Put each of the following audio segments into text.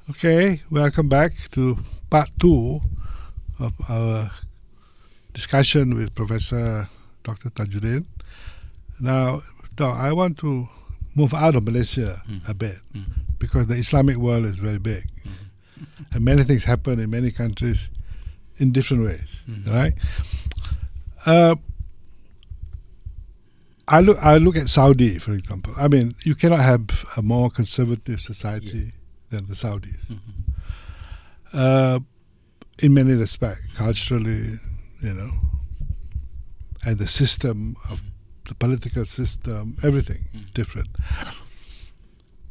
Okay, welcome back to part two of our discussion with Professor Dr. Tajudin. Now, I want to move out of Malaysia a bit because the Islamic world is very big and many things happen in many countries in different ways, right? I look at Saudi, for example. I mean, you cannot have a more conservative society than the Saudis. In many respects, culturally, and the system of the political system, everything is different.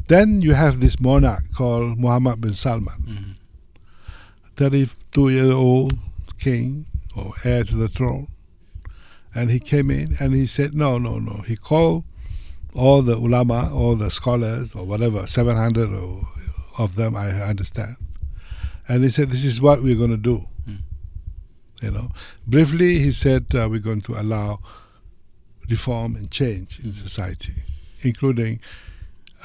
Then you have this monarch called Muhammad bin Salman, 32-year-old king or heir to the throne. And he came in and he said, no. He called all the ulama, all the scholars or whatever, 700 of them, I understand. And he said, this is what we're going to do. Briefly, he said, we're going to allow reform and change in society, including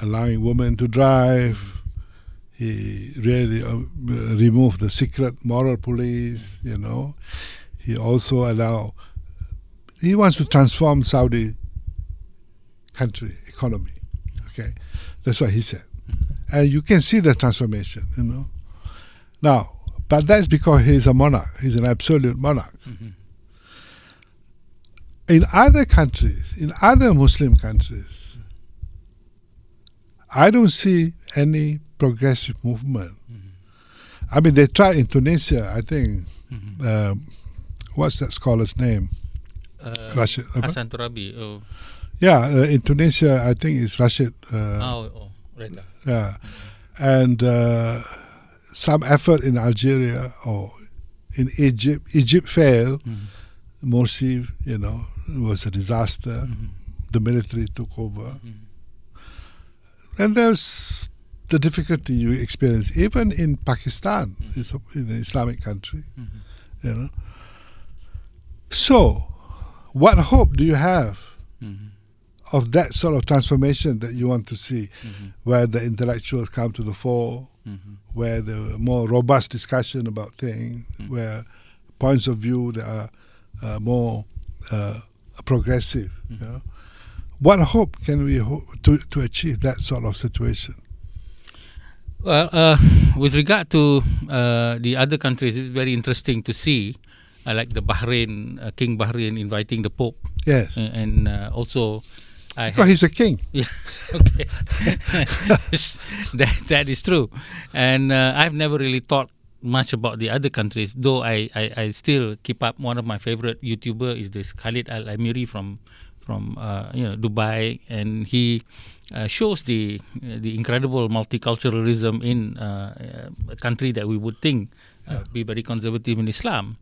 allowing women to drive. He really removed the secret moral police, He also he wants to transform Saudi country economy. Okay, that's what he said, and you can see the transformation. Now, but that's because he's a monarch. He's an absolute monarch. In other countries, in other Muslim countries, I don't see any progressive movement. I mean, they tried in Tunisia. I think. What's that scholar's name? Rashid Hassan Turabi. Oh. Yeah, in Tunisia, I think it's Rashid. Right. Yeah, and some effort in Algeria or in Egypt. Egypt failed. Morsi, it was a disaster. The military took over, and there's the difficulty you experience even in Pakistan. It's in an Islamic country, So, what hope do you have of that sort of transformation that you want to see, where the intellectuals come to the fore, where there are more robust discussion about things, where points of view that are more progressive? What hope can we hope to achieve that sort of situation? Well, with regard to the other countries, it's very interesting to see. Like the Bahrain, King Bahrain inviting the Pope. Yes. And also... Because he's a king. Yeah, okay. that is true. And I've never really thought much about the other countries, though I still keep up. One of my favorite YouTuber is this Khalid Al-Amiri from Dubai, and he shows the incredible multiculturalism in a country that we would think be very conservative in Islam.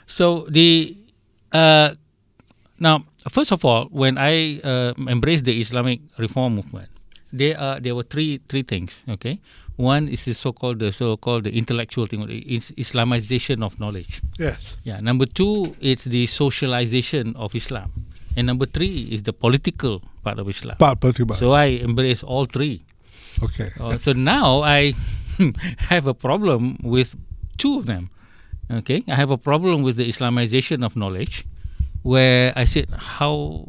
So now, first of all, when I embraced the Islamic reform movement, there were three things. Okay, one is the so-called the intellectual thing, Islamization of knowledge. Yes. Yeah. Number two, it's the socialization of Islam, and number three is the political part of Islam. Political. So I embrace all three. Okay. So now I have a problem with two of them. Okay, I have a problem with the Islamization of knowledge, where I said, how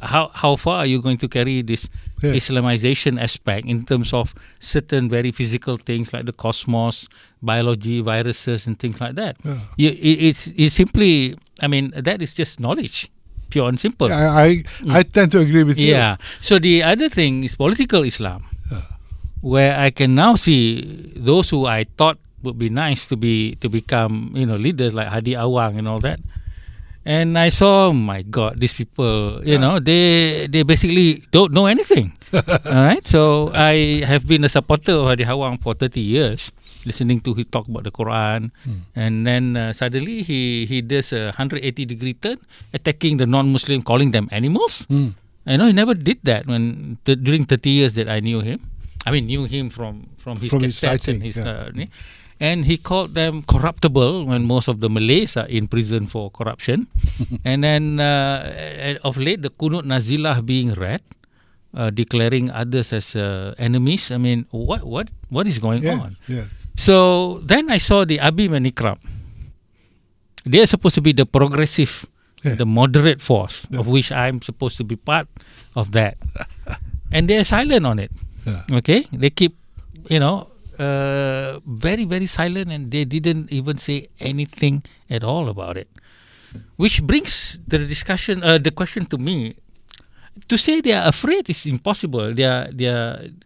far are you going to carry this Islamization aspect in terms of certain very physical things like the cosmos, biology, viruses, and things like that? Yeah. It's simply, I mean, that is just knowledge, pure and simple. I tend to agree with you. Yeah. So the other thing is political Islam, where I can now see those who I thought would be nice to become leaders like Hadi Awang and all that. And I saw, oh my God, these people, they basically don't know anything. All right. So I have been a supporter of Hadi Awang for 30 years, listening to him talk about the Quran. And then suddenly he does a 180-degree turn, attacking the non-Muslim, calling them animals. I know he never did that during 30 years that I knew him. I mean, knew him from his cassettes and his... and he called them corruptible when most of the Malays are in prison for corruption. And then of late, the Kunut Nazilah being read, declaring others as enemies. I mean, what is going on? Yes. So then I saw the Abim and Ikram. They are supposed to be the progressive, the moderate force, of which I'm supposed to be part of that. And they are silent on it. Yeah. Okay? They keep, very, very silent, and they didn't even say anything at all about it. Which brings the discussion, the question to me. To say they are afraid is impossible. Their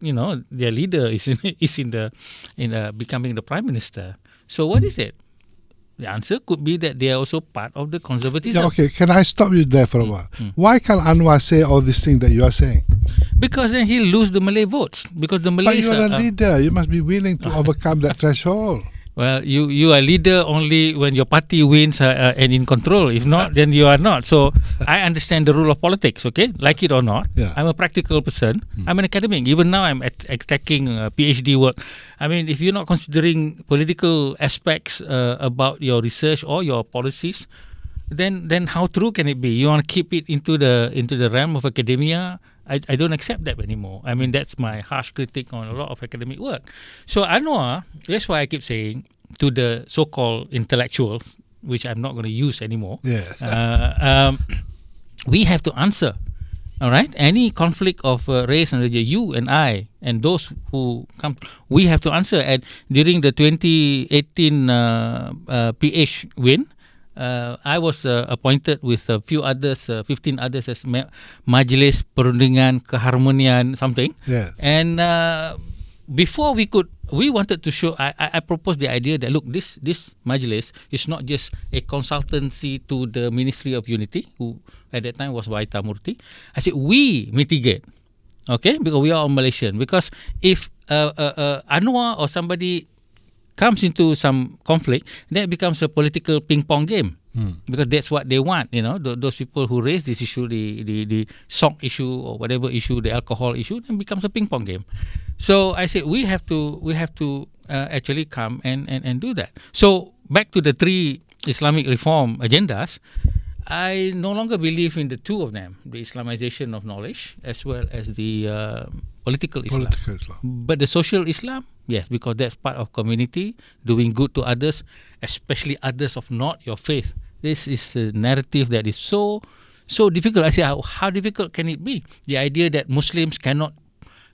leader is in becoming the prime minister. So what is it? The answer could be that they are also part of the conservatism. Yeah, okay, can I stop you there for a while? Why can't Anwar say all these things that you are saying? Because then he'll lose the Malay votes. Because the Malays But you're a leader. You must be willing to overcome that threshold. Well, you are leader only when your party wins and in control. If not, then you are not. So I understand the rule of politics, okay? Like it or not. Yeah. I'm a practical person. I'm an academic. Even now I'm attacking PhD work. I mean, if you're not considering political aspects about your research or your policies, then how true can it be? You want to keep it into the realm of academia? I don't accept that anymore. I mean, that's my harsh critique on a lot of academic work. So Anwar, that's why I keep saying to the so-called intellectuals, which I'm not going to use anymore, we have to answer, all right? Any conflict of race and religion, you and I and those who come, we have to answer. And during the 2018 PH win, I was appointed with a few others, 15 others as Majlis Perundingan Keharmonian something. Yeah. And before we wanted to show, I proposed the idea that, look, this Majlis is not just a consultancy to the Ministry of Unity, who at that time was Waita Murti. I said, we mitigate, okay, because we are all Malaysian. Because if Anwar or somebody comes into some conflict, that becomes a political ping pong game, because that's what they want. Those people who raise this issue, the SOC issue or whatever issue, the alcohol issue, then becomes a ping pong game. So I said we have to actually come and do that. So back to the 3 Islamic reform agendas, I no longer believe in the 2 of them, the Islamization of knowledge as well as the political Islam. But the social Islam, yes, because that's part of community, doing good to others, especially others of not your faith. This is a narrative that is so difficult. I say, how difficult can it be? The idea that Muslims cannot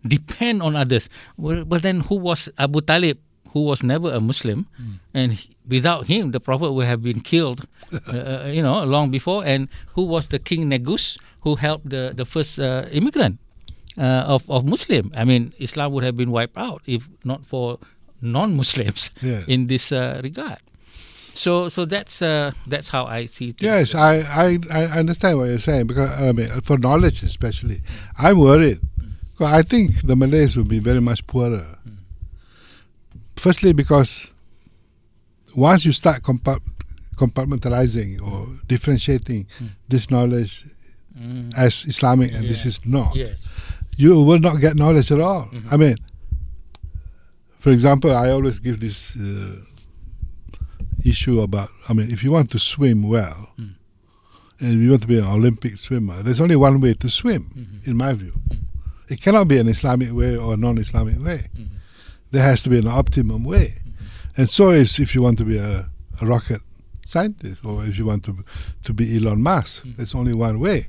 depend on others. Well, but then who was Abu Talib, who was never a Muslim, and without him, the Prophet would have been killed, long before. And who was the King Negus, who helped the first immigrant of Muslim? I mean, Islam would have been wiped out if not for non-Muslims in this regard. So that's how I see things. Yes, I understand what you're saying, because I mean, for knowledge especially, I'm worried. Because I think the Malays will be very much poorer. Firstly, because once you start compartmentalizing or differentiating this knowledge as Islamic and this is not, you will not get knowledge at all. I mean, for example, I always give this issue about, if you want to swim well, and you want to be an Olympic swimmer, there's only one way to swim, in my view. It cannot be an Islamic way or a non-Islamic way. There has to be an optimum way. And so is if you want to be a rocket scientist, or if you want to be Elon Musk. There's only one way.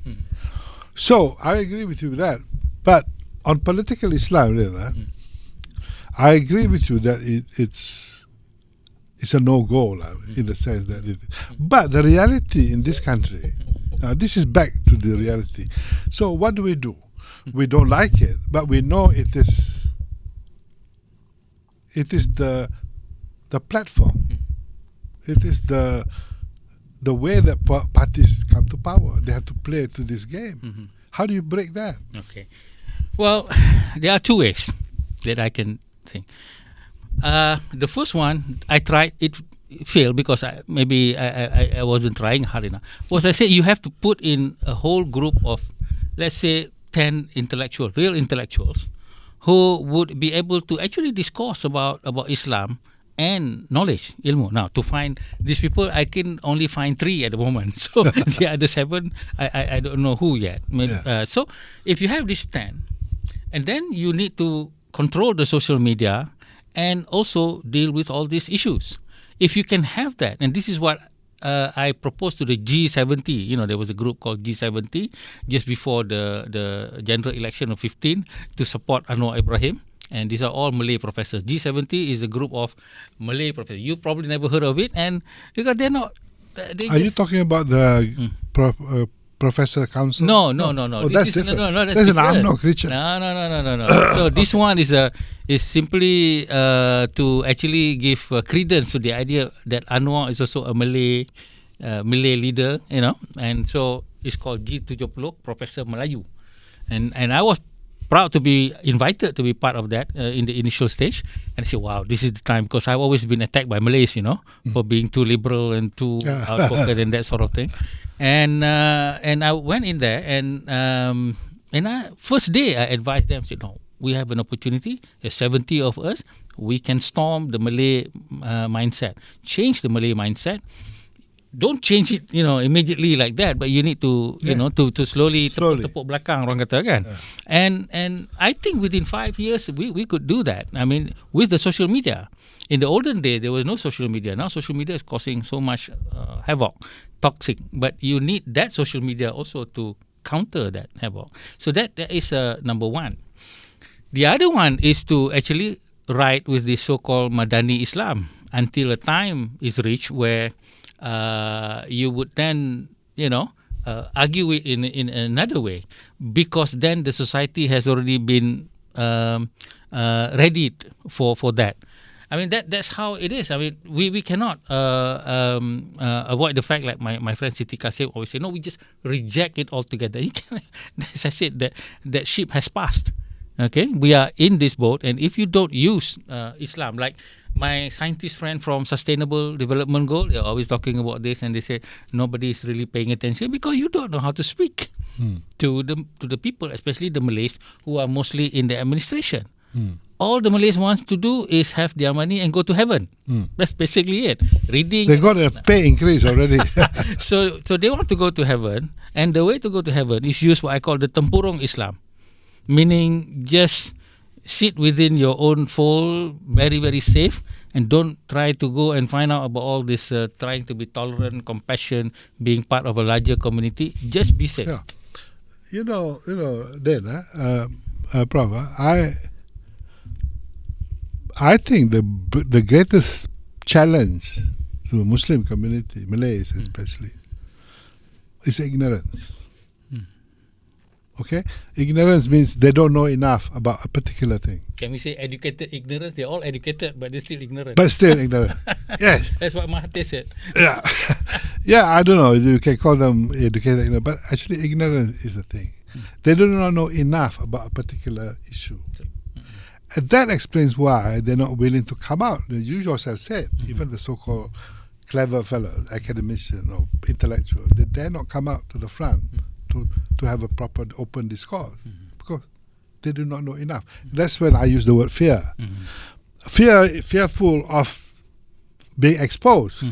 So I agree with you with that. But on political Islam, I agree with you that it's a no-go in the sense that but the reality in this country, this is back to the reality. So what do? We don't like it, but we know it is the platform. It is the way that parties come to power. They have to play to this game. How do you break that? Okay. Well, there are 2 ways that I can think. The first one, I tried, it failed because I wasn't trying hard enough. Was I said you have to put in a whole group of, let's say, 10 real intellectuals, who would be able to actually discourse about Islam and knowledge, ilmu. Now, to find these people, I can only find 3 at the moment. So the other 7, I don't know who yet. So if you have this 10, and then you need to control the social media and also deal with all these issues. If you can have that, and this is what I proposed to the G70. There was a group called G70 just before the general election of 15 to support Anwar Ibrahim. And these are all Malay professors. G70 is a group of Malay professors. You probably never heard of it, and because they're not. Are you talking about the Professor Council? No. Oh, that's different. That's an UMNO creature. No. So this one is simply to actually give credence to the idea that Anwar is also a Malay leader, and so it's called G70 Professor Melayu, and I was proud to be invited to be part of that in the initial stage, and I said, wow, this is the time, because I've always been attacked by Malays, for being too liberal and too outspoken and that sort of thing. And I went in there, and first day I advised them, said, no, we have an opportunity. There's 70 of us. We can storm the Malay mindset, change the Malay mindset. Don't change it, immediately like that, but you need to, to slowly tepuk belakang, orang kata kan. And I think within 5 years we could do that. I mean, with the social media. In the olden days, there was no social media. Now social media is causing so much havoc, toxic. But you need that social media also to counter that havoc. So that is number one. The other one is to actually ride with this so-called Madani Islam until a time is reached where you would then, argue it in another way, because then the society has already been readied for that. I mean, that's how it is. I mean, we cannot avoid the fact, like my friend Siti Kasim always say, no, we just reject it altogether. You can, as I said, that ship has passed. Okay, we are in this boat, and if you don't use Islam, like my scientist friend from Sustainable Development Goal, they're always talking about this, and they say nobody is really paying attention because you don't know how to speak to the people, especially the Malays who are mostly in the administration. All the Malays want to do is have their money and go to heaven. That's basically it. Reading. They got a pay increase already. So they want to go to heaven, and the way to go to heaven is use what I call the tempurung Islam, meaning just sit within your own fold, very, very safe, and don't try to go and find out about all this trying to be tolerant, compassion, being part of a larger community. Just be safe. Yeah. Then, Prof, I think the greatest challenge to the Muslim community, Malays especially, is ignorance. Okay? Ignorance means they don't know enough about a particular thing. Can we say educated ignorance? They're all educated, but they're still ignorant. But still ignorant. Yes. That's what Mahathir said. Yeah. Yeah, I don't know. You can call them educated ignorant, but actually ignorance is the thing. They do not know enough about a particular issue. And that explains why they're not willing to come out. You yourself said, even the so-called clever fellows, academician or intellectual, they dare not come out to the front to have a proper open discourse because they do not know enough. That's when I use the word fear. Fearful of being exposed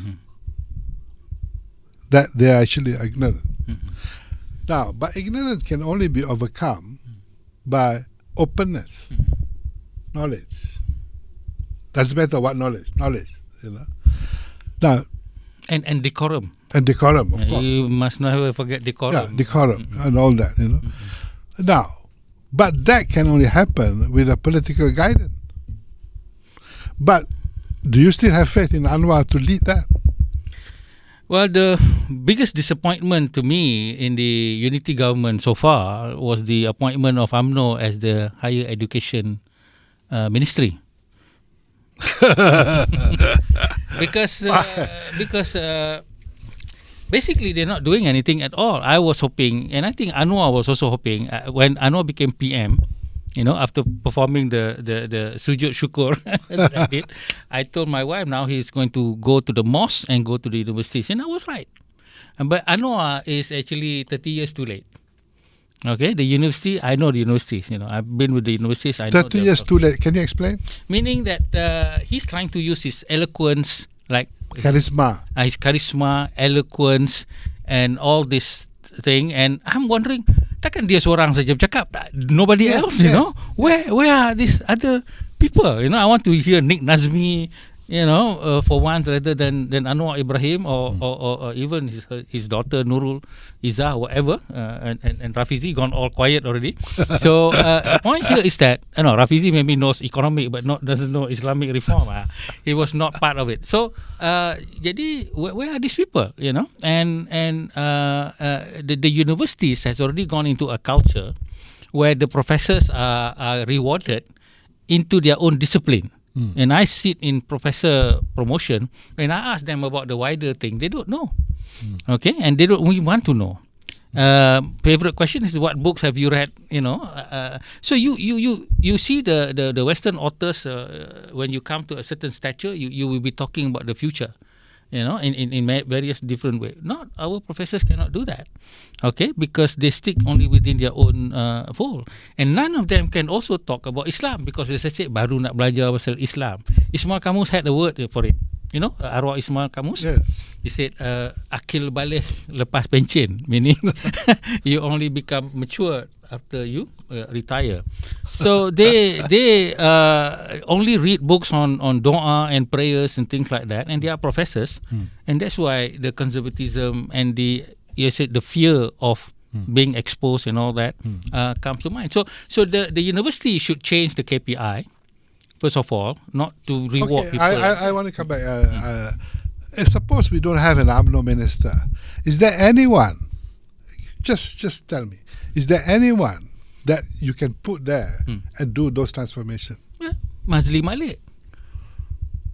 that they are actually ignorant. Now, but ignorance can only be overcome by openness, knowledge. Doesn't matter what knowledge, Now, and decorum. And decorum, of course. You must never forget decorum. Yeah, decorum and all that, Now, but that can only happen with a political guidance. But do you still have faith in Anwar to lead that? Well, the biggest disappointment to me in the unity government so far was the appointment of UMNO as the higher education ministry. because basically they're not doing anything at all. I was hoping, and I think Anwar was also hoping, when Anwar became PM, after performing the sujud syukur that I did, I told my wife now he's going to go to the mosque and go to the universities, and I was right. But Anwar is actually 30 years too late. Okay, the university, I know the universities. I've been with the universities. I know 30 years too late. Can you explain? Meaning that he's trying to use his eloquence, like Charisma. his charisma, eloquence, and all this thing. And I'm wondering, takkan dia seorang saja bercakap, nobody else, Where are these other people? I want to hear Nick Nazmi, for once, rather than Anwar Ibrahim or even his daughter Nurul Izzah, whatever, and Rafizi gone all quiet already. So the point here is that Rafizi maybe knows economic but doesn't know Islamic reform. He was not part of it. So jadi where are these people? And the universities has already gone into a culture where the professors are rewarded into their own discipline. And I sit in professor promotion, and I ask them about the wider thing. They don't know. Okay, and they don't really want to know. Favorite question is, what books have you read? So you see the Western authors, when you come to a certain stature, you will be talking about the future. In various different ways. Not our professors cannot do that, okay, because they stick only within their own fold, and none of them can also talk about Islam, because as I said, baru nak belajar pasal Islam. Ismail Kamus had a word for it, arwah Ismail Kamus. Yeah. He said akil balik lepas pencen, meaning you only become mature after you retire. So they only read books on doa and prayers and things like that, and they are professors, and that's why the conservatism and the fear of being exposed and all that comes to mind. So the university should change the KPI first of all, not to reward people. I want to come back. Suppose we don't have an UMNO minister. Is there anyone? Just tell me. Is there anyone that you can put there and do those transformations? Yeah, Mazli Malik.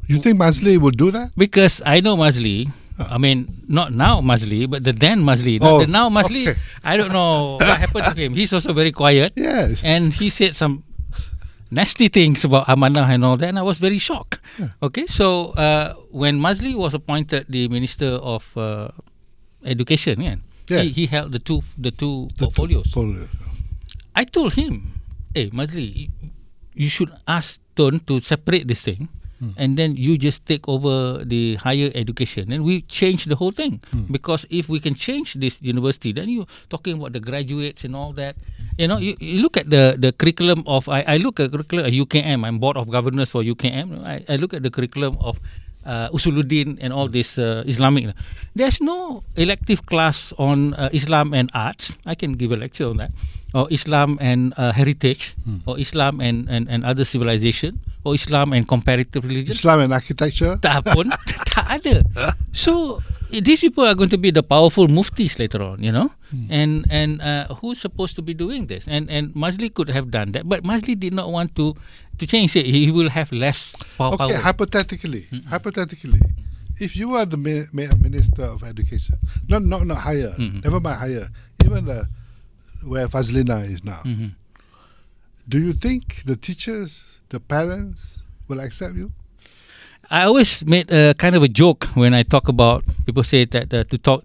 You think Mazli would do that? Because I know Mazli. I mean, not now Mazli, but the then Mazli. The now Mazli, okay. I don't know what happened to him. He's also very quiet. Yes. And he said some nasty things about Amanah and all that, and I was very shocked. Yeah. Okay, so when Mazli was appointed the Minister of Education, he held the two portfolios. I told him, hey Mazli, you should ask Tun to separate this thing, and then you just take over the higher education, and we change the whole thing. Because if we can change this university, then you talking about the graduates and all that. You look at the curriculum of I look at curriculum at UKM. I'm board of governors for UKM. I look at the curriculum of Usuluddin and all this Islamic. There's no elective class on Islam and arts. I can give a lecture on that. Or Islam and heritage, or Islam and other civilization, or Islam and comparative religion. Islam and architecture. Tak pun, tak ada. So these people are going to be the powerful muftis later on, And who's supposed to be doing this? And Mazli could have done that, but Mazli did not want to change it. He will have less power. Okay, hypothetically, if you are the Minister of Education, not higher, never mind higher, even where Fazlina is now, do you think the teachers, the parents will accept you? I always made a kind of a joke when I talk about, people say that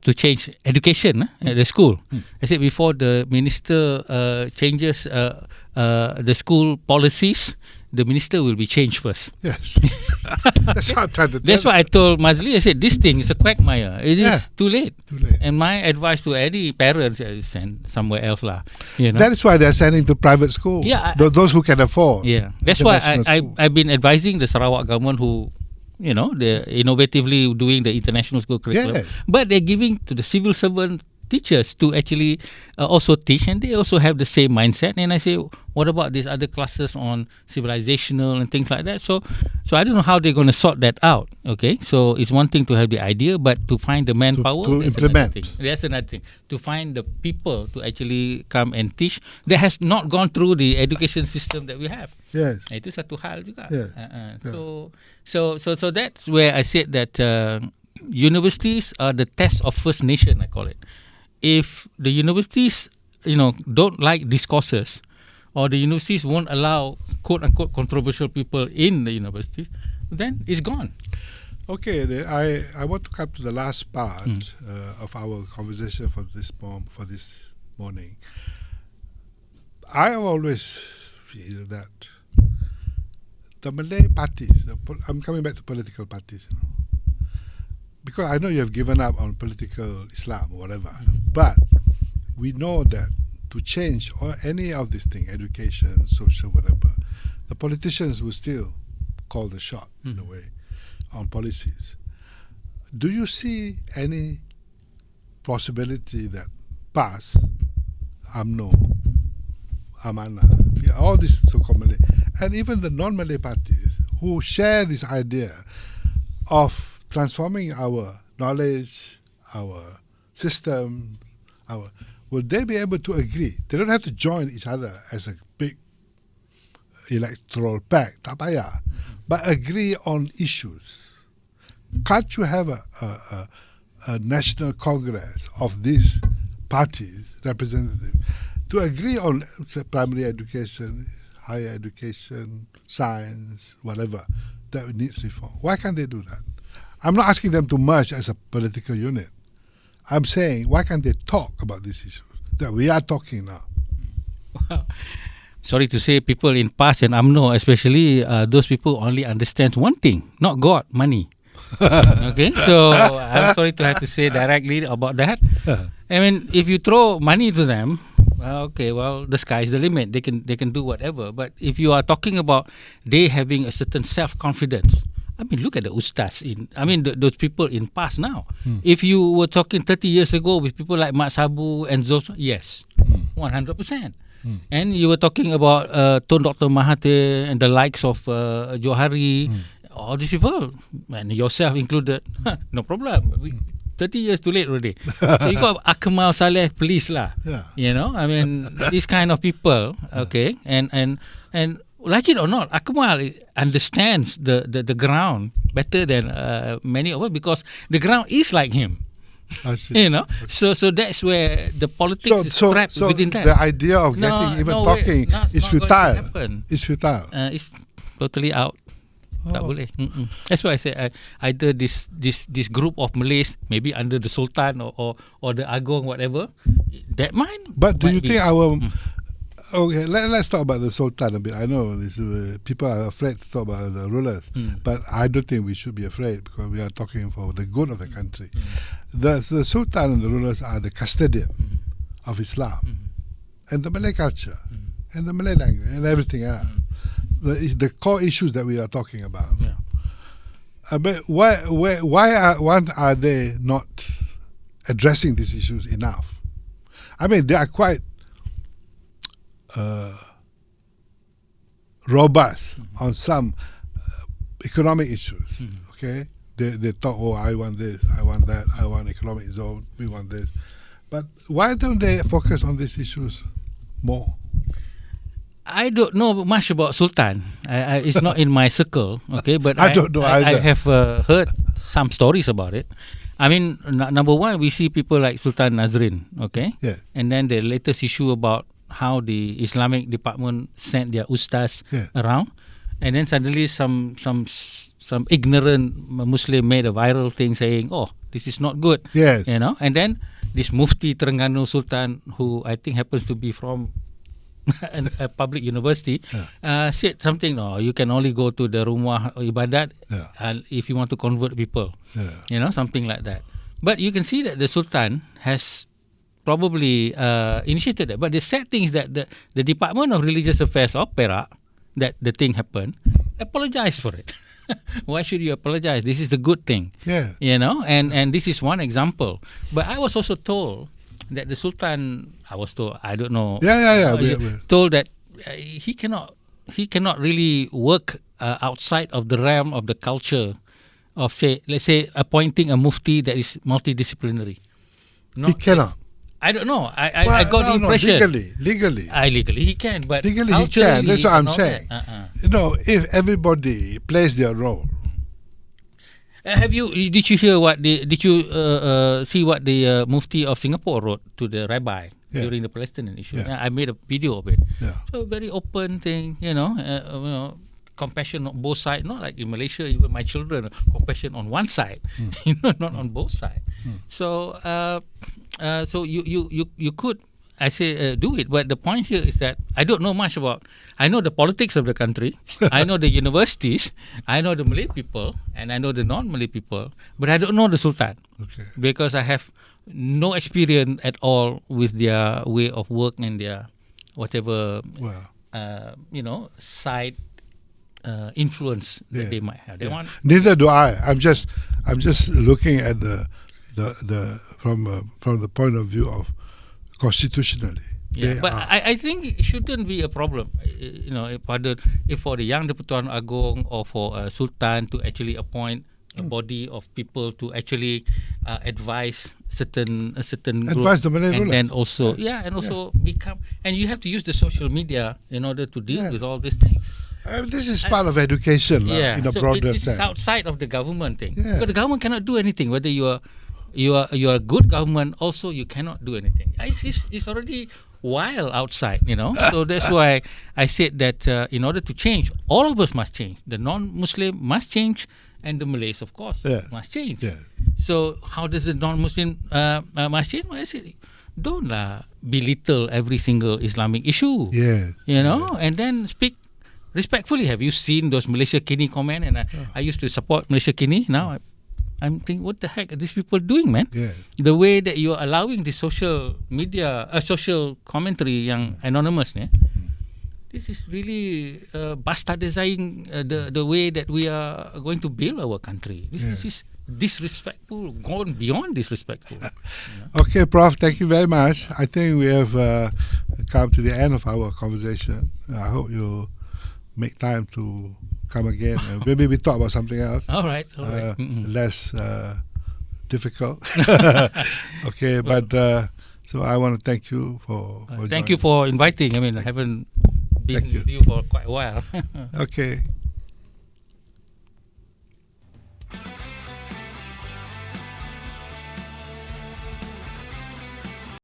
to change education at the school. I said before the minister changes the school policies, the minister will be changed first. Yes. That's what I'm trying to tell. That's why I told Mazli, I said, this thing is a quagmire. It is too late. And my advice to any parents is send somewhere else lah. That is why they're sending to private school. Yeah. Those who can afford. Yeah. That's why I've been advising the Sarawak government who, they're innovatively doing the international school curriculum. Yes. But they're giving to the civil servant teachers to actually also teach, and they also have the same mindset. And I say, what about these other classes on civilizational and things like that? So I don't know how they're going to sort that out. Okay, so it's one thing to have the idea, but to find the manpower to implement. That's another thing. To find the people to actually come and teach that has not gone through the education system that we have. Yes. Itu satu hal juga. Yes. So that's where I said that universities are the test of First Nation, I call it. If the universities, don't like discourses, or the universities won't allow quote-unquote controversial people in the universities, then it's gone. Okay, I want to come to the last part of our conversation for this morning. I always feel that the Malay parties, I'm coming back to political parties, because I know you have given up on political Islam or whatever, but we know that to change or any of these things, education, social, whatever, the politicians will still call the shot in a way on policies. Do you see any possibility that PAS, UMNO, Amanah, all these so-called Malay, and even the non-Malay parties who share this idea of transforming our knowledge, our system, will they be able to agree? They don't have to join each other as a big electoral pact, tak payah, but agree on issues. Can't you have a national congress of these parties, representatives, to agree on, say, primary education, higher education, science, whatever, that needs reform? Why can't they do that? I'm not asking them to merge as a political unit. I'm saying, why can't they talk about these issues that we are talking now? Well, sorry to say, people in PAS and UMNO, especially those people only understand one thing, not God, money. Okay, so I'm sorry to have to say directly about that. I mean, if you throw money to them, okay, well, the sky's the limit. They can do whatever. But if you are talking about they having a certain self-confidence, I mean, look at the ustas those people in PAS now. If you were talking 30 years ago with people like Mat Sabu and Zos, yes, 100%. And you were talking about Tun Dr. Mahathir and the likes of Johari, all these people, and yourself included, no problem. 30 years too late already. So you got Akmal Saleh, please lah. Yeah. You know, I mean, these kind of people, okay, and like it or not, Akmal understands the ground better than many of us, because the ground is like him. I see. You know, so that's where the politics is trapped within that. The idea of getting talking is futile. It's futile. It's totally out. Tak boleh. That's why I say either this group of Malays, maybe under the Sultan or the Agong, whatever, that might. But do you think our okay? Let's talk about the Sultan a bit. I know this, people are afraid to talk about the rulers, but I don't think we should be afraid, because we are talking for the good of the country. The Sultan and the rulers are the custodian of Islam and the Malay culture and the Malay language and everything else. The core issues that we are talking about. Yeah. But why are they not addressing these issues enough? I mean, they are quite robust on some economic issues. Okay, they talk, I want this, I want that, I want economic zone, we want this. But why don't they focus on these issues more? I don't know much about Sultan. It's not in my circle, okay. But I don't know I either. have heard some stories about it. I mean, number one, we see people like Sultan Nazrin, okay, Yeah. and then the latest issue about how the Islamic department sent their ustas around, and then suddenly some ignorant Muslim made a viral thing saying, "Oh, this is not good," Yes. you know, and then this Mufti Terengganu Sultan, who I think happens to be from a public university, said something. No, you can only go to the rumah ibadat, and if you want to convert people, you know, something like that. But you can see that the Sultan has probably initiated that. But the sad thing is that the Department of Religious Affairs of Perak, that the thing happened, apologized for it. Why should you apologize? This is the good thing. Yeah. You know, and this is one example. But I was also told that the Sultan, I don't know. Told that he cannot really work outside of the realm of the culture of, let's say, appointing a mufti that is multidisciplinary. He cannot. I don't know. I got the impression. Legally. Legally he can, but legally he can. That's what I'm saying. That, if everybody plays their role. Did you hear did you see what the Mufti of Singapore wrote to the rabbi during the Palestinian issue? Yeah. I made a video of it. Yeah. So very open thing, compassion on both sides, not like in Malaysia, even my children, compassion on one side, not on both sides. So so you could I say do it. But the point here is that I don't know much about. I know the politics of the country. I know the universities. I know the Malay people, and I know the non-Malay people. But I don't know the Sultan because I have no experience at all with their way of work and their whatever side influence that they might have. They want. Neither do I. I'm just looking at the from the point of view of constitutionally. Yeah, but I think it shouldn't be a problem. If for the Yang di-Pertuan Agong or for Sultan to actually appoint a body of people to actually advise certain group, advise the Malay rulers, and also become, and you have to use the social media in order to deal with all these things. This is part of education in a broader sense. It's outside of the government thing. Because the government cannot do anything. Whether you are a good government, also you cannot do anything. It's already wild outside, So that's why I said that in order to change, all of us must change. The non-Muslim must change, and the Malays, of course, must change. Yeah. So how does the non-Muslim must change? Well, I said, don't belittle every single Islamic issue. And then speak respectfully. Have you seen those Malaysia Kini comment? And I used to support Malaysia Kini. Now I'm thinking, what the heck are these people doing, man? The way that you are allowing the social media, social commentary yang anonymous, this is really bastardizing the way that we are going to build our country. This is disrespectful, gone beyond disrespectful. Okay, Prof, thank you very much. I think we have come to the end of our conversation. I hope you make time to come again. Maybe we talk about something else. All right. Less difficult. Okay, but so I want to thank you for thank you for inviting. I mean, I haven't been with you for quite a while. Okay.